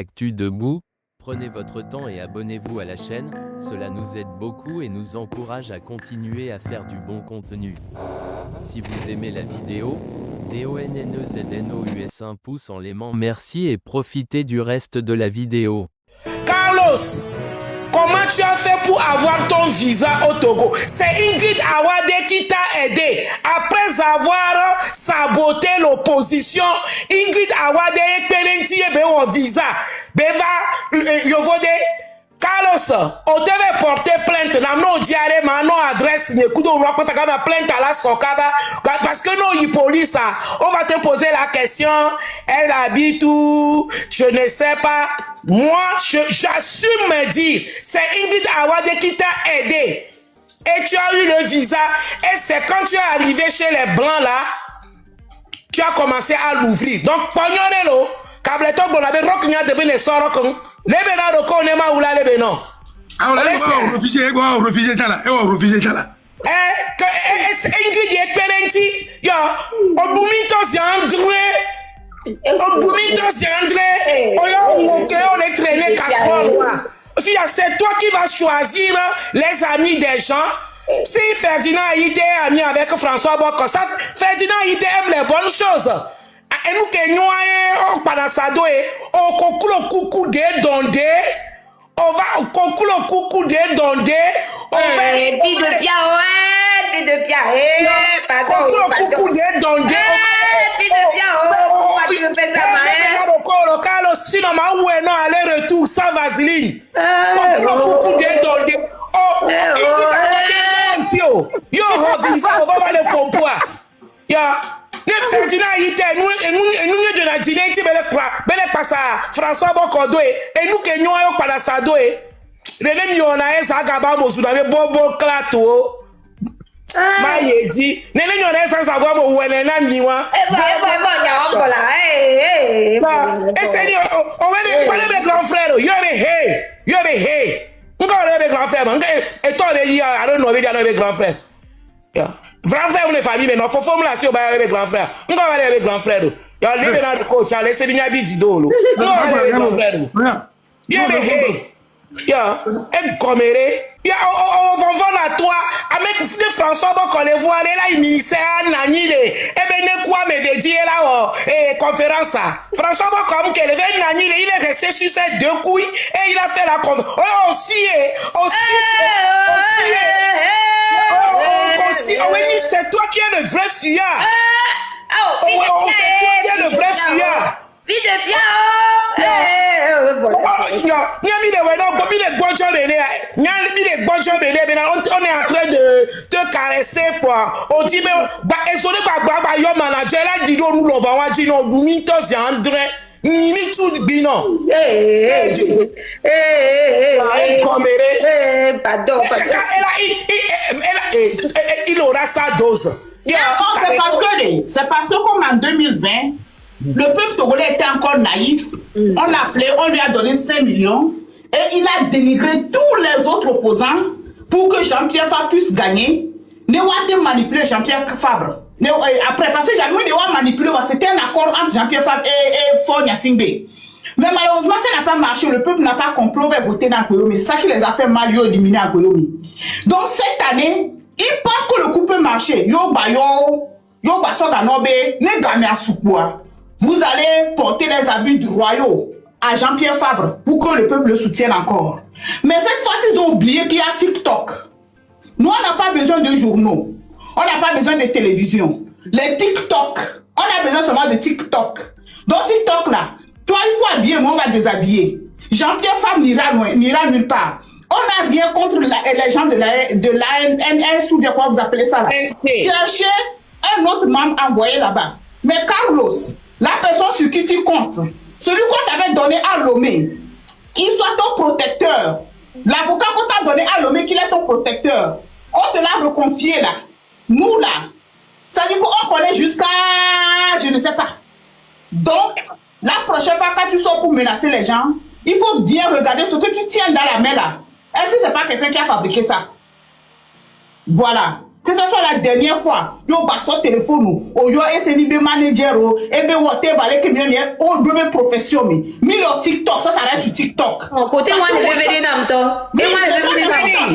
Actu Debout, prenez votre temps et abonnez-vous à la chaîne, cela nous aide beaucoup et nous encourage à continuer à faire du bon contenu. Si vous aimez la vidéo, DONNEZNOUS un pouce en l'aimant, merci et profitez du reste de la vidéo. Carlos, comment tu as fait pour avoir ton visa au Togo? C'est Ingrid Awade qui t'a aidé. Après avoir saboté l'opposition, Ingrid Awade est pérentie au visa. Beva, Yovode, Carlos, on devait porter plainte. Nous diaré non adresse, n'écoutons pas plainte à la Sokaba. Parce que nous, police, on va te poser la question. Elle habite où? Je ne sais pas. Moi, j'assume me dire, c'est Ingrid Awade qui t'a aidé. Et tu as eu le visa. Et c'est quand tu es arrivé chez les Blancs là, tu as commencé à l'ouvrir. Donc, pognorelo, kableto bonabe roknya de bene sorokon. Lebe na roko ne ma ula lebe no. Ah, on a refusé tala. Ingrid est parenti. Yo, obumintos yandre. Obumintos yandre. On est traîné casserole. C'est toi qui vas choisir les amis des gens. Si Ferdinand était ami avec François Boko, ça, Ferdinand aime les bonnes choses. Et nous que nous avons panasado on conclut coucou de dondé, on va conclure le coucou de dondé, on va vie de bien, vie de bien, pardon, coucou de dondé, vie de bien, on va Carlos, sinon ma ou non aller-retour sans vaseline, coucou de dondé, yo visa on va voir le compois, ya. Ferdinand Ité, nous de la dîner, tu passer François Bokodo et nous que nous avons pas ça doé. Les gens a Zagaba Mozuna, Bobo Klato. Maïdi, les gens ont sans savoir où elle est là, Miwa. Et c'est dit, on va parler avec grand frère. You have hey. On va parler avec grand frère. Et toi, I don't know avec grand frère. Grand frère ou les familles, mais non, faut formulation avec grand frère. On va aller avec grand frère. Il y a les gens de coach, laissez bien habiter d'eau. On va aller avec grand frère. Il y a des hé. Il y a un comméré. Il y a on va à toi. Avec François Bocon, les voir là, il ministère Nanile. Et ben, quoi, me dire là, conférence. François Bocon, qui est Nanile, il est resté sur ses deux couilles et il a fait la conférence. C'est toi qui es le vrai fuyard. C'est toi qui es le vrai fuyard. Vie de bien. On est en train de te caresser pour. On dit mais yo manager là dit nous va dire non mitos André ni tout bino. Pardon. Il aura sa dose. C'est parce que comme en 2020, le peuple togolais était encore naïf. On l'a appelé, on lui a donné 5 millions et il a dénigré tous les autres opposants pour que Jean-Pierre Fabre puisse gagner. Ne va manipuler Jean-Pierre Fabre. Après, parce que Jean-Pierre Fabre manipulé, c'était un accord entre Jean-Pierre Fabre et Faure Gnassingbé. Mais malheureusement, ça n'a pas marché. Le peuple n'a pas compris, on va voter dans Goyomi. C'est ça qui les a fait mal, ils ont éliminé à Goyomi. Donc cette année, ils pensent que le coup peut marcher. Yo baso ganobe, ne gamé à Soukoua. Vous allez porter les abus du royaume à Jean-Pierre Fabre pour que le peuple le soutienne encore. Mais cette fois, ils ont oublié qu'il y a TikTok. Nous, on n'a pas besoin de journaux. On n'a pas besoin de télévision. Les TikTok, on a besoin seulement de TikTok. Donc TikTok là, toi il faut habiller, moi on va déshabiller. Jean-Pierre Fabre n'ira nulle part. On n'a rien contre les gens de l'ANS ou bien quoi vous appelez ça là. Cherchez un autre membre envoyé là-bas. Mais Carlos, la personne sur qui tu comptes, celui qu'on t'avait donné à Lomé, qu'il soit ton protecteur. L'avocat qu'on t'a donné à Lomé, qu'il est ton protecteur. On te l'a reconfié là. Nous là. Ça dit qu'on connaît jusqu'à... je ne sais pas. Donc, la prochaine fois quand tu sors pour menacer les gens, il faut bien regarder ce que tu tiens dans la main là. Est-ce que c'est pas quelqu'un qui a fabriqué ça? Voilà. Que ce soit la dernière fois, yo basso téléphone ou yo SNB manager ou ebe whatever les camions ou de profession mi le TikTok ça reste sur TikTok. Côté moi ne veut venir dans toi. Et moi ne veux venir.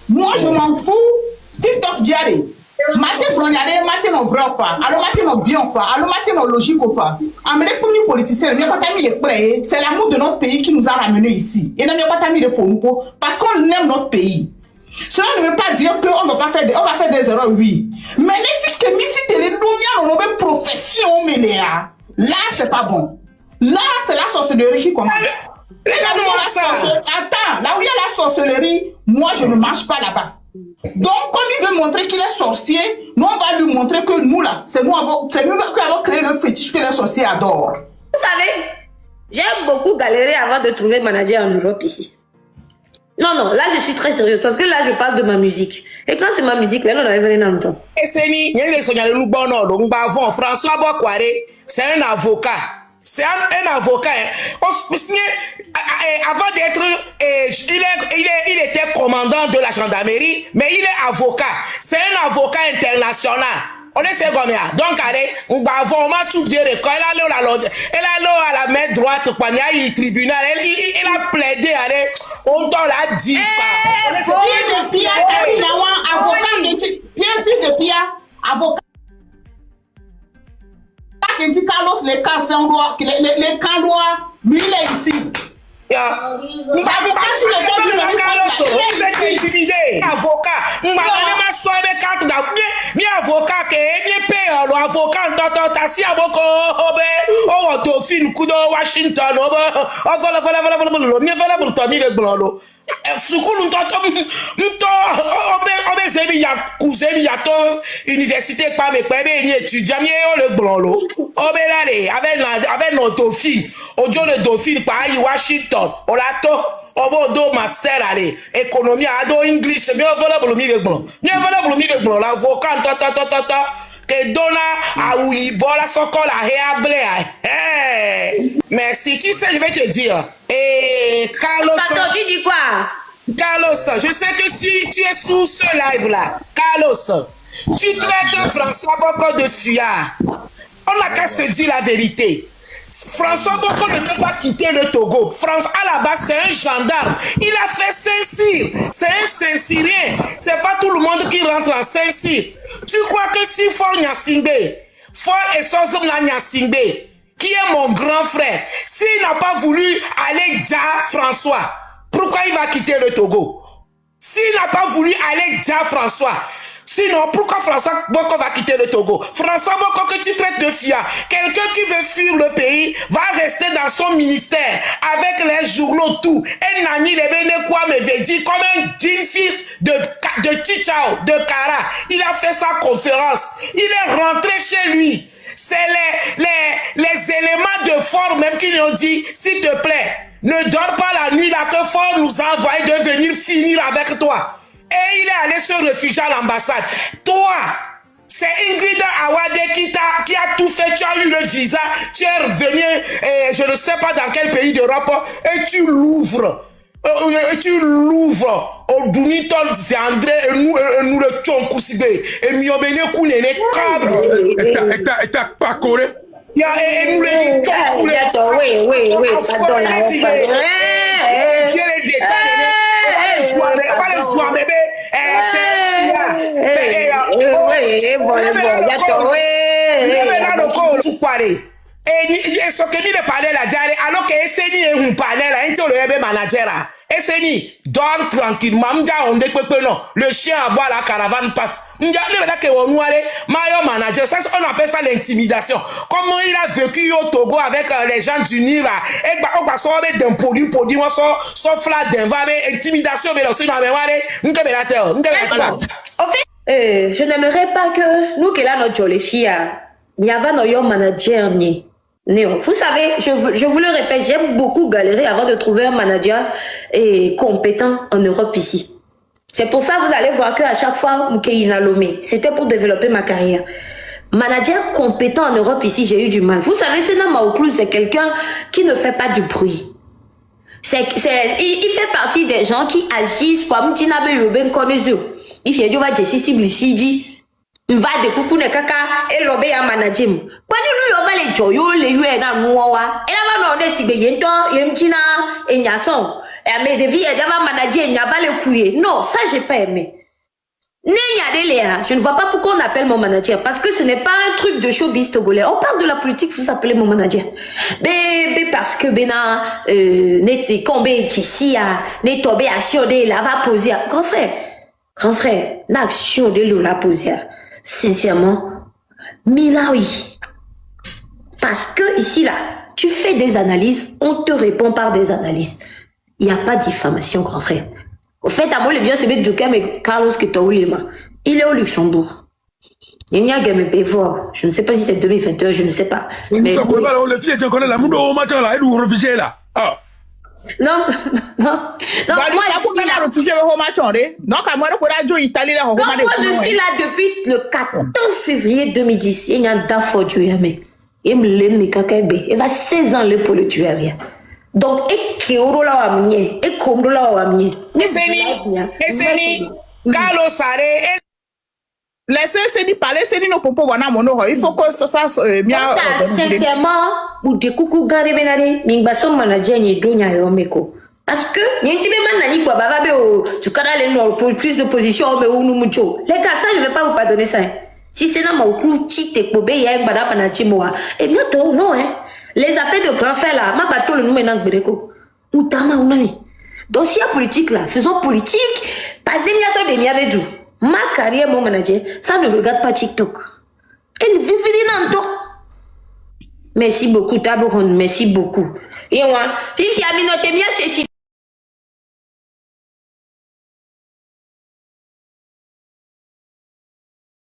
Moi je m'en fous. TikTok diaré. Matin blondiaré, matin non vrai pas. Alors matin non bien pas. Alors matin non logique pas. Amérique pour nous politiciens, il n'y a pas mis les prêts. C'est l'amour de notre pays qui nous a ramenés ici. Et il n'y a pas mis les pour nous parce qu'on aime notre pays. Cela ne veut pas dire qu'on va pas faire on va faire des erreurs, oui. Mais les filles si tu les douilles, on a une profession, mais là c'est pas bon. Là c'est la sorcellerie qui commence. Regarde-moi ça. Attends, là où il y a la sorcellerie, moi je ne marche pas là-bas. Donc, comme il veut montrer qu'il est sorcier, nous on va lui montrer que nous là, c'est nous qui avons créé le fétiche que les sorciers adorent. Vous savez, j'ai beaucoup galéré avant de trouver manager en Europe ici. Non, là je suis très sérieuse parce que là je parle de ma musique. Et quand c'est ma musique, là on avait venu dans le temps. Et c'est ni, il y a les soignants de Lubono, François Bokware, c'est un avocat. C'est un avocat. Avant d'être, il était commandant de la gendarmerie, mais il est avocat. C'est un avocat international. On est secondaire. Donc, on va vraiment tout dire. Quand elle a à la main droite, quand il y a eu le tribunal, il a plaidé. On t'en l'a dit. Avocat. Carlos, les cas, c'est un droit. Les cas droit, lui, il est ici. université pas me étudiant le blanc avec nos dauphines audio le dauphine par Washington olato obo master allez économie ado English bien voilà pour le blanc bien voilà pour le blanc l'avocat que donna à Ouibola soko la réable merci tu sais je vais te dire Carlos tu dis quoi? Carlos, je sais que si tu es sous ce live là, Carlos, tu traites François Boko de fuyard. On n'a qu'à se dire la vérité. François Boko ne peut pas quitter le Togo. François, à la base, c'est un gendarme. Il a fait Saint-Cyr. C'est un Saint-Cyrien. C'est pas tout le monde qui rentre en Saint-Cyr. Tu crois que si Fort Nyasingbe, Fort et Sozom Nyasingbe, qui est mon grand frère, s'il n'a pas voulu aller dire François, pourquoi il va quitter le Togo? S'il n'a pas voulu aller dire François, sinon pourquoi François Boko va quitter le Togo? François Boko que tu traites de fia, quelqu'un qui veut fuir le pays va rester dans son ministère avec les journaux tout. Et Nani Lebene quoi me veut dire comme un jean-fils de Tichao, de Kara. Il a fait sa conférence. Il est rentré chez lui. C'est les éléments de Fort même qui lui ont dit, s'il te plaît, ne dors pas la nuit là que Fort nous a envoyé de venir finir avec toi. Et il est allé se réfugier à l'ambassade. Toi, c'est Ingrid Awade qui a tout fait. Tu as eu le visa, tu es revenu, je ne sais pas dans quel pays d'Europe, et tu l'ouvres. Au Dunitol, c'est André, et nous le Tchonkouside, et Miobene Kounene câble. Et t'as pas coré. Et nous les Tchonkoulé. Oui, pardon. Pas les soins bébé. Et ce que nous parlons là, alors que Esseni est un panel, un manager. Esseni, dors tranquillement. Le chien à boire la caravane passe. Manager, ça on appelle ça l'intimidation. Comment il a vécu au Togo avec les gens du Nil là, et on va sortir d'un produit, son flat d'un va intimidation, mais aussi dans en fait, je n'aimerais pas que nous qui là notre les filles, il y avait nos manager ni. Vous savez, je vous le répète, j'ai beaucoup galéré avant de trouver un manager compétent en Europe ici. C'est pour ça que vous allez voir qu'à chaque fois, c'était pour développer ma carrière. Manager compétent en Europe ici, j'ai eu du mal. Vous savez, Sena Maouklou, c'est quelqu'un qui ne fait pas du bruit. Il fait partie des gens qui agissent pour Mtinabe Yoben Konezo. Il fait du va Jessie Siblisidi. Va de coucou ne kaka et l'obé à manajim. Quand nous on va les joyaux, les yeux dans noua. Et là, on est si bien, Yemtina et Nyasson. Et mais de vie, elle va manager, il n'y a pas le couiller. Non, ça, j'ai pas aimé. Je ne vois pas pourquoi on appelle mon manager. Parce que ce n'est pas un truc de showbiz togolais. On parle de la politique, vous appelez mon manager. Mais parce que Bena, n'est tombé ici, n'est tombé à Siodé, la va poser. Grand frère, l'action de l'eau la poser. Sincèrement, oui. Parce que ici, là, tu fais des analyses, on te répond par des analyses. Il n'y a pas de diffamation, grand frère. Au fait, à moi, le bien, c'est que Djokem et Carlos Ketoulema. Il est au Luxembourg. Il n'y a pas de fort. Je ne sais pas si c'est 2021, je ne sais pas. Mais le fille, tu connais la moule au match là, et nous réfugiés là. Non. Moi, je suis là depuis le 14 février 2010. Il y a un dafo du Yamé. Il me l'aime, il va 16 ans pour le tuer. Donc, et comme Carlos Saré. Laissez Céline parler, Céline ne peut pas voir mon il faut que ça sincèrement, vous découcou gare benare, mingbason manager ni donya yomeko. Parce que yenti be man nani kwa baba be tu canal nord pour plus de position mais ou nous mucho. Les gars, ça je vais pas vous pardonner ça. Si c'est dans mon clou tite ko be ya ngba na chimoa. Et bientôt non hein. Les affaires de grand frère là, ma bateau le nous maintenant gbereko. Utama unani. Dossier politique là, faisons politique, pas déniation de miabedu. Ma carrière, mon manager, ça ne regarde pas TikTok. Elle vit dans le Merci beaucoup, Taboron. Merci beaucoup. Et moi, Fifi Aminote, bien, c'est